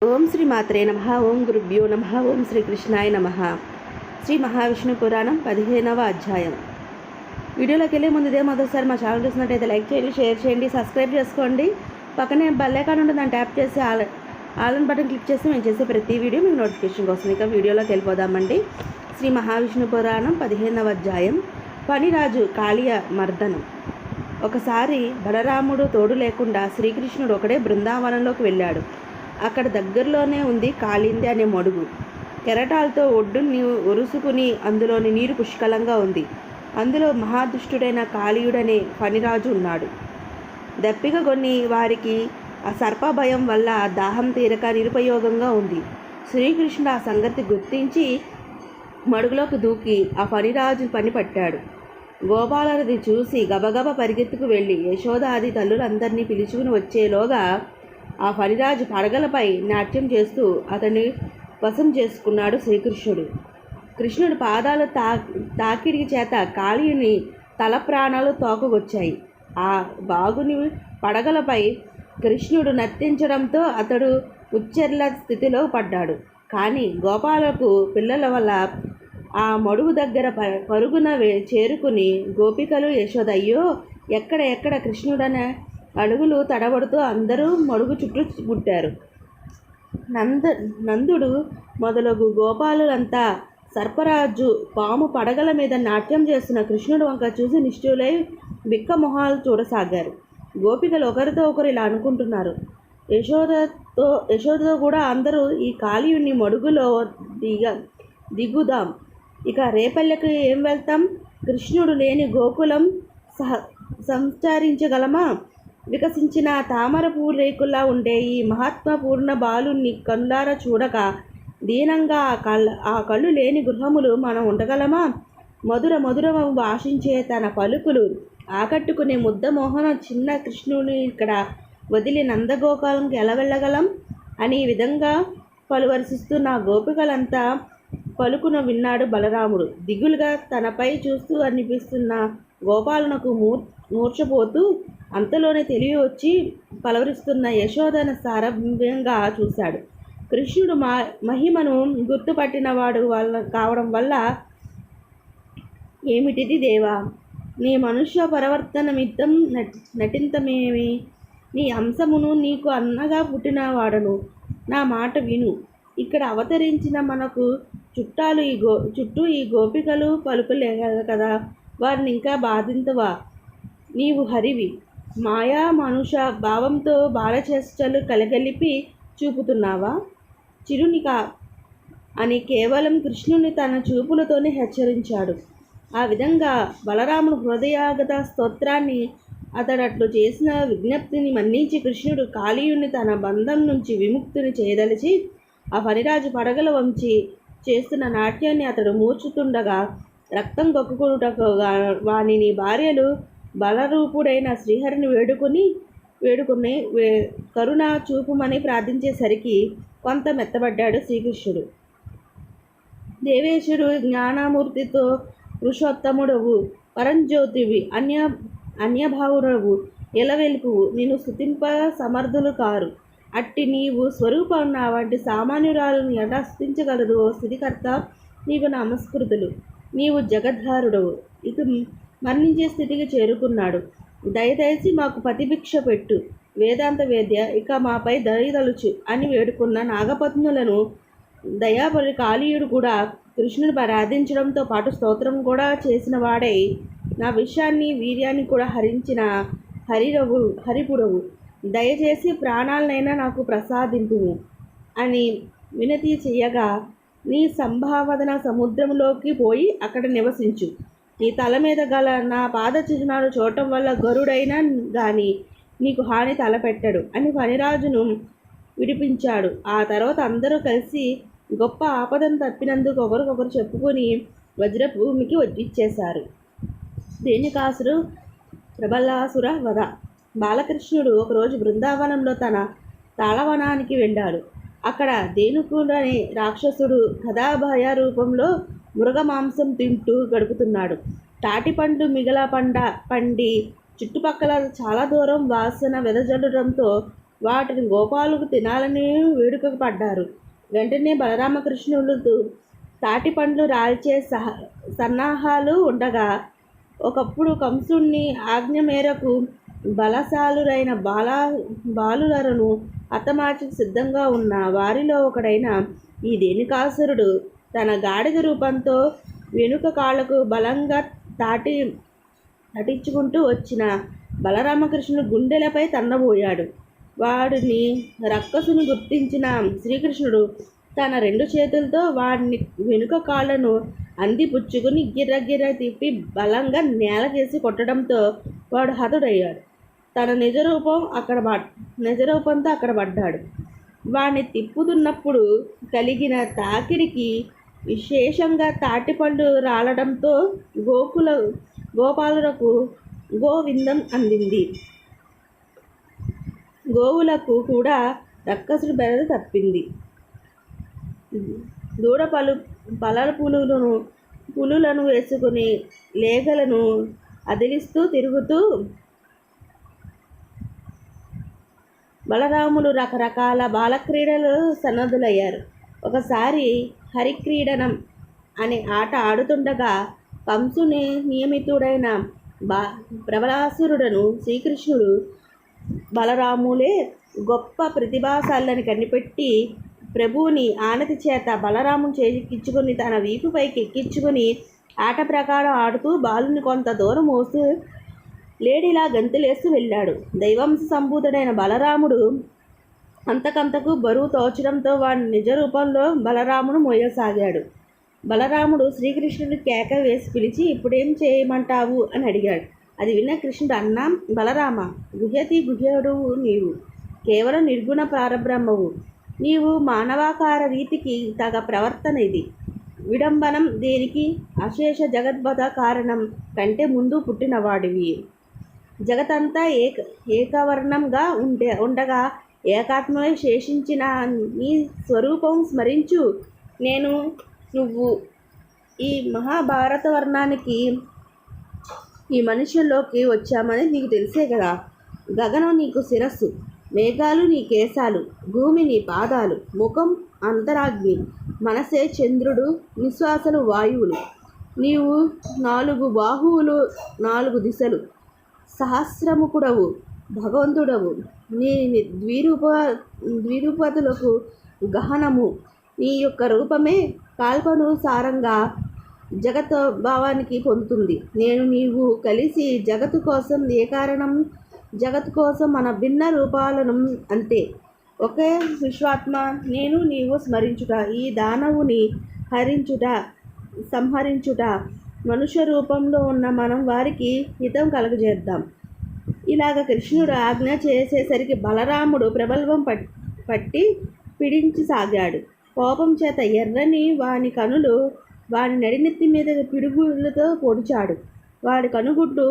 ఓం శ్రీ మాత్రే నమః. ఓం గురుభ్యో నమః. ఓం శ్రీకృష్ణాయ నమః. శ్రీ మహావిష్ణు పురాణం 15వ అధ్యాయం. వీడియోలోకి వెళ్ళే ముందు ఇదే మొదటిసారి మా ఛానల్ చూసినట్టయితే లైక్ చేయండి, షేర్ చేయండి, సబ్స్క్రైబ్ చేసుకోండి. పక్కనే బెల్ ఐకాన్ ఉంటుంది, దాన్ని ట్యాప్ చేసి ఆల్ బటన్ క్లిక్ చేసి మేము చేసే ప్రతి వీడియో మీకు నోటిఫికేషన్ వస్తుంది. ఇక వీడియోలోకి వెళ్ళిపోదామండి. శ్రీ మహావిష్ణు పురాణం 15వ అధ్యాయం. పనిరాజు కాళీయ మర్దనం. ఒకసారి బలరాముడు తోడు లేకుండా శ్రీకృష్ణుడు ఒకడే బృందావనంలోకి వెళ్ళాడు. అక్కడ దగ్గరలోనే ఉంది కాళింది అనే మడుగు. కెరటాలతో ఒడ్డుని ఒరుసుకుని అందులోని నీరు పుష్కలంగా ఉంది. అందులో మహాదుష్టుడైన కాళీయుడనే పనిరాజు ఉన్నాడు. దప్పిక కొన్ని వారికి ఆ సర్పభయం వల్ల దాహం తీరక నిరుపయోగంగా ఉంది. శ్రీకృష్ణుడు ఆ సంగతి గుర్తించి మడుగులోకి దూకి ఆ పనిరాజు పని పట్టాడు. గోపాలరది చూసి గబగబ పరిగెత్తుకు వెళ్ళి యశోదాది తల్లులందరినీ పిలుచుకుని వచ్చేలోగా ఆ పనిరాజు పడగలపై నాట్యం చేస్తూ అతన్ని వశం చేసుకున్నాడు శ్రీకృష్ణుడు. కృష్ణుడి పాదాలు తాకిడి చేత కాళీయుని తల ప్రాణాలు తోకగొచ్చాయి. ఆ బాగుని పడగలపై కృష్ణుడు నర్తించడంతో అతడు ఉచ్చెర్ల స్థితిలో పడ్డాడు. కానీ గోపాలకు పిల్లల వల్ల ఆ మడుగు దగ్గర పరుగున చేరుకుని గోపికలు యశోద అయ్యో ఎక్కడ కృష్ణుడనే అడుగులు తడబడుతూ అందరూ మడుగు చుట్టూ పుట్టారు. నందుడు మొదలగు గోపాలులంతా సర్పరాజు పాము పడగల మీద నాట్యం చేస్తున్న కృష్ణుడు వంక చూసి నిష్ఠులై బిక్క మొహాలు చూడసాగారు. గోపికలు ఒకరితో ఒకరు ఇలా అనుకుంటున్నారు. యశోదతో కూడా అందరూ ఈ కాళీయుని మడుగులో దిగుదాం. ఇక రేపల్లెకి ఏం వెళ్తాం? కృష్ణుడు లేని గోకులం సంచరించగలమా? వికసించిన తామర పువ్వు రేకుల్లా ఉండే ఈ మహాత్మ పూర్ణ బాలుని కళ్ళారా చూడక దీనంగా ఆ కళ్ళు లేని గృహములు మనం ఉండగలమా? మధుర భాషించే తన పలుకులు ఆకట్టుకునే ముద్దమోహన చిన్న కృష్ణుని ఇక్కడ వదిలి నందగోపాలంకి ఎలా వెళ్ళగలం అని ఈ విధంగా పలువరిస్తున్న గోపికలంతా పలుకున విన్నాడు బలరాముడు. దిగులుగా తనపై చూస్తూ అనిపిస్తున్న గోపాలనకు మూర్ఛపోతూ అంతలోనే తెలివి వచ్చి పలవరిస్తున్న యశోదను సారభ్యంగా చూశాడు. కృష్ణుడు మహిమను గుర్తుపట్టినవాడు కావడం వల్ల ఏమిటిది దేవా, నీ మనుష్య పరివర్తనమిద్దం నటింతమేమి? నీ అంశమును నీకు అన్నగా పుట్టినవాడను. నా మాట విను. ఇక్కడ అవతరించిన మనకు చుట్టూ ఈ గోపికలు పలుకులేదు కదా, వారిని ఇంకా బాధించవా? నీవు హరివి. మాయా మనుష భావంతో బాలచేష్టలు కలగలిపి చూపుతున్నావా? చిరునిక అని కేవలం కృష్ణుని తన చూపులతోనే హెచ్చరించాడు. ఆ విధంగా బలరాముడు హృదయాగత స్తోత్రాన్ని అతడట్లు చేసిన విజ్ఞప్తిని మన్నించి కృష్ణుడు కాళీయుని తన బంధం నుంచి విముక్తిని చేయదలిచి ఆ పనిరాజు పడగల వంచి చేస్తున్న నాట్యాన్ని అతడు మూర్చుతుండగా రక్తం కక్కుకొనుటకు వాని భార్యలు బలరూపుడైన శ్రీహరిని వేడుకుని కరుణ చూపుమని ప్రార్థించేసరికి కొంత మెత్తబడ్డాడు శ్రీకృష్ణుడు. దేవేశుడు జ్ఞానమూర్తితో పురుషోత్తముడవు, పరంజ్యోతివి, అన్యభావుడవు, ఎలవెలుపువు, నిన్ను స్తుతింప సమర్థులు కారు. అట్టి నీవు స్వరూపం నా వంటి సామాన్యురాలను ఎలా స్తుతించగలదు? ఓ స్థితికర్త, నీకు నమస్కృతులు. నీవు జగద్ధారుడవు. ఇక మరణించే స్థితికి చేరుకున్నాడు. దయచేసి మాకు పతిభిక్ష పెట్టు వేదాంత వేద్య, ఇక మాపై దయదలుచు అని వేడుకున్న నాగపత్నులను దయాపరి కాళీయుడు కూడా కృష్ణుని ప్రార్థించడంతో పాటు స్తోత్రం కూడా చేసిన వాడై నా విషయాన్ని వీర్యాన్ని కూడా హరించిన హరిపుడవు, దయచేసి ప్రాణాలనైనా నాకు ప్రసాదింపుము అని వినతి చెయ్యగా, నీ సంభావన సముద్రంలోకి పోయి అక్కడ నివసించు. నీ తల మీద గల నా పాద చిహ్నాలు చూడటం వల్ల గరుడైనా గాని నీకు హాని తలపెట్టడు అని పనిరాజును విడిపించాడు. ఆ తర్వాత అందరూ కలిసి గొప్ప ఆపదను తప్పినందుకు ఒకరికొకరు చెప్పుకొని వజ్రభూమికి ఇచ్చేశారు. ధేనుకాసురు ప్రబలాసుర వధ. బాలకృష్ణుడు ఒకరోజు బృందావనంలో తన తాళవనానికి వెళ్ళాడు. అక్కడ ధేనుకుడనే రాక్షసుడు కథాభయ రూపంలో మృగమాంసం తింటూ గడుపుతున్నాడు. తాటిపండు పండి చుట్టుపక్కల చాలా దూరం వాసన వెదజల్లడంతో వాటిని గోపాలకు తినాలని వేడుకకు పడ్డారు. వెంటనే బలరామకృష్ణులు తాటి పండ్లు రాల్చే సన్నాహాలు ఉండగా ఒకప్పుడు కంసుని ఆజ్ఞ మేరకు బలశాలురైన బాలులను హతమార్చి సిద్ధంగా ఉన్న వారిలో ఒకడైన ఈ ధేనుకాసురుడు తన గాడిద రూపంతో వెనుక కాళ్ళకు బలంగా తటించుకుంటూ వచ్చిన బలరామకృష్ణుడు గుండెలపై తన్నబోయాడు. వాడిని రక్కసును గుర్తించిన శ్రీకృష్ణుడు తన 2 చేతులతో వాడిని వెనుక కాళ్ళను అందిపుచ్చుకుని గిర్రగిర్ర తిప్పి బలంగా నేలకేసి కొట్టడంతో వాడు హతుడయ్యాడు. తన నిజరూపంతో అక్కడ పడ్డాడు. వాడిని తిప్పుతున్నప్పుడు కలిగిన తాకిడికి విశేషంగా తాటిపళ్ళు రాలడంతో గోపాలులకు గోవిందం అందింది. గోవులకు కూడా రక్కసుడి బెడద తప్పింది. దూడ పులులను వేసుకుని లేగలను అదిలిస్తూ తిరుగుతూ బలరాములు రకరకాల బాలక్రీడలు సన్నద్ధులయ్యారు. ఒకసారి హరిక్రీడనం అనే ఆట ఆడుతుండగా కంసుని నియమితుడైన ప్రబలాసురుడను శ్రీకృష్ణుడు బలరాములే గొప్ప ప్రతిభాశాలని కనిపెట్టి ప్రభువుని ఆనతి చేత బలరాముని చేజిక్కించుకుని తన వీపుపైకి ఎక్కించుకుని ఆట ప్రకారం ఆడుతూ బాలుని కొంత దూరం మోస్తూ లేడిలా గంతులేస్తూ వెళ్ళాడు. దైవాంశ సంభూతుడైన బలరాముడు అంతకంతకు బరువు తోచడంతో వాడి నిజ రూపంలో బలరాముడు మోయసాగాడు. బలరాముడు శ్రీకృష్ణుడి కేక వేసి పిలిచి ఇప్పుడేం చేయమంటావు అని అడిగాడు. అది విన్న కృష్ణుడు అన్నా, బలరామ, గుహ్యుడు నీవు కేవలం నిర్గుణ పరబ్రహ్మవు. నీవు మానవాకార రీతికి తగ ప్రవర్తన ఇది. విడంబనం దేనికి? అశేష జగద్భత కారణం కంటే ముందు పుట్టినవాడివి. జగతంతా ఏకవర్ణంగా ఉండగా ఏకాత్మై శేషించిన నీ స్వరూపం స్మరించు. నువ్వు ఈ మహాభారత వర్ణానికి ఈ మనుష్యంలోకి వచ్చామని నీకు తెలిసే కదా. గగనం నీకు శిరస్సు, మేఘాలు నీ కేశాలు, భూమి నీ పాదాలు, ముఖం అంతరాగ్ని, మనసే చంద్రుడు, నిశ్వాసలు వాయువులు. నీవు 4 బాహువులు, 4 దిశలు, సహస్రముఖుడవు, భగవంతుడవు. నీ ద్విరూపతులకు గహనము. నీ యొక్క రూపమే కాల్పనుసారంగా జగత్ భావానికి పొందుతుంది. నీవు కలిసి జగత్తు కోసం ఏ కారణం? జగత్తు కోసం మన భిన్న రూపాలను అంతే. ఒకే విశ్వాత్మ నీవు స్మరించుట, ఈ దానవుని సంహరించుట, మనుష్య రూపంలో ఉన్న మనం వారికి హితం కలుగజేద్దాం. ఇలాగ కృష్ణుడు ఆజ్ఞ చేసేసరికి బలరాముడు ప్రబల్వం పట్టి పీడించసాగాడు. కోపం చేత ఎర్రని వాని కనులు వాని నడినెత్తి మీద పిడుగులతో పొడిచాడు. వాడి కనుగుడ్డు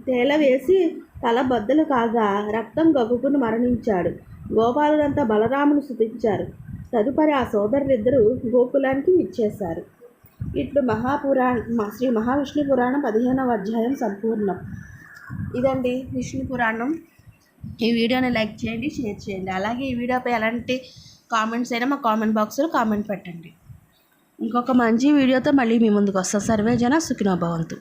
తేలవేసి తల బద్దలు కాగా రక్తం గగ్గుకుని మరణించాడు. గోపాలులంతా బలరామును స్తుతించారు. తదుపరి ఆ సోదరులిద్దరూ గోకులానికి ఇచ్చేశారు. ఇట్లు శ్రీ మహావిష్ణు పురాణం 15వ అధ్యాయం సంపూర్ణం. ఇదండి విష్ణు పురాణం. ఈ వీడియోని లైక్ చేయండి, షేర్ చేయండి. అలాగే ఈ వీడియోపై ఎలాంటి కామెంట్స్ అయినా మా కామెంట్ బాక్స్లో కామెంట్ పెట్టండి. ఇంకొక మంచి వీడియోతో మళ్ళీ మీ ముందుకు వస్తాను. సర్వే జన సుఖినో భవంతు.